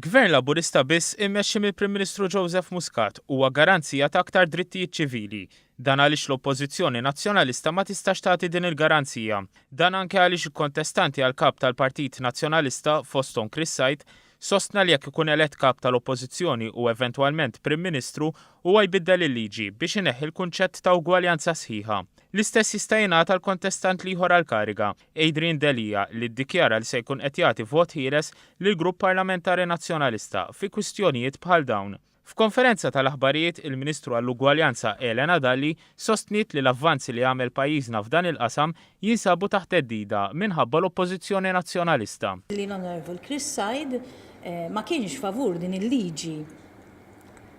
Gvern Laburista biss immexxi mill-Prim Ministru Joseph Muscat huwa garanzija ta' aktar drittijiet ċivili. Dan għaliex l-Oppożizzjoni Nazzjonalista ma tistax tagħti din il-garanzija. Dan anke għaliex il-kontestanti għal kap tal-Partit Nazzjonalista fosthom Chris Said sostna li jekk ikun elett kap tal-Oppożizzjoni u eventwalment Prim Ministru huwa jbiddel il-liġi biex ineħħi l-kunċett ta' ugwaljanza sħiħa. L-istess jista' jingħata għall-kontestant ieħor għall-kariga, Adrian Delia, li ddikjara li se jkun qed jagħti vot ħieles lill-Grupp Parlamentari Nazzjonalista fi kwistjonijiet bħal dawn. F'konferenza tal-aħbarijiet il-Ministru għall-Ugwaljanza Elena Dalli sostniet li l-avvanzi li għamel pajjiżna f'dan il-qasam jinsabu taħt teddida minħabba l-Oppożizzjoni Nazzjonalista. L-Honorable Chris Said ma kienx favur din il-liġi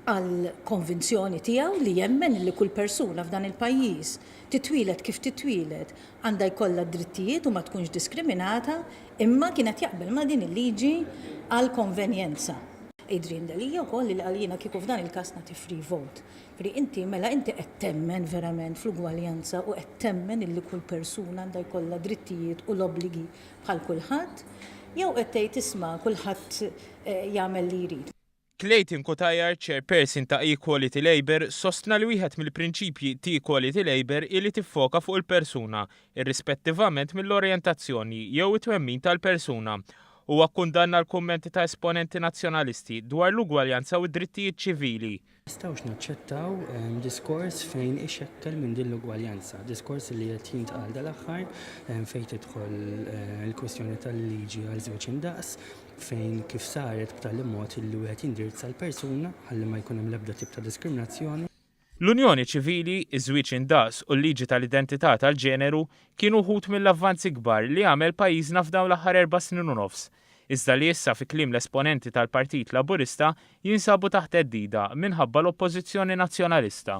għal konvinzjoni tiegħu li jemmen li kull persuna f'dan il-pajjiż titwilet kif titwilet għandha jkollha drittijiet u ma tkunx diskriminata, imma kienet jaqbel ma din il-liġi għal konvenjenza. Adrian Delia wkoll li għalina kieku f'dan il-każ nagħti free vote. Inti qed temmen verament fl-ugwaljanza u qed temmen li kull persuna għandha jkollha drittijiet u l-obbligi bħal kulħadd, jew qed tgħid isma' kulħadd jagħmel li jrid. Clayton Kutajar, chairperson ta' Equality Labour, sostna li wieħed mill-prinċipji ta' Equality Labour ili tiffoka fuq il-persuna, irrispettivament mill-orjentazzjoni jew it-twemmin tal-persuna. Huwa kkundanna l-kummenti ta' esponenti nazzjonalisti dwar l-ugwaljanza u d-drittijiet ċivili. Nistgħux naċċettaw diskors fejn ixekkel minn din l-ugwaljanza, diskors li qed jintqal dal-aħħar fejn tidħol il-kwestjoni tal-liġi għal żewġ indaqs fejn kif saret b'tali mod li wieħed jindirizza l-persuna ħalli ma jkun hemm l-ebda tip ta' diskriminazzjoni. L-Unjoni Ċivili, iż-żwieġ indaqs u l-liġi tal-identità tal-ġeneru kienu wħud mill-avvanzi kbar li għamel pajjiżna f'dawn l-aħħar 4 snin u nofs. Iżda li issa fi kliem l-esponenti tal-Partit Laburista jinsabu taħt teddida minħabba l-Oppożizzjoni Nazzjonalista.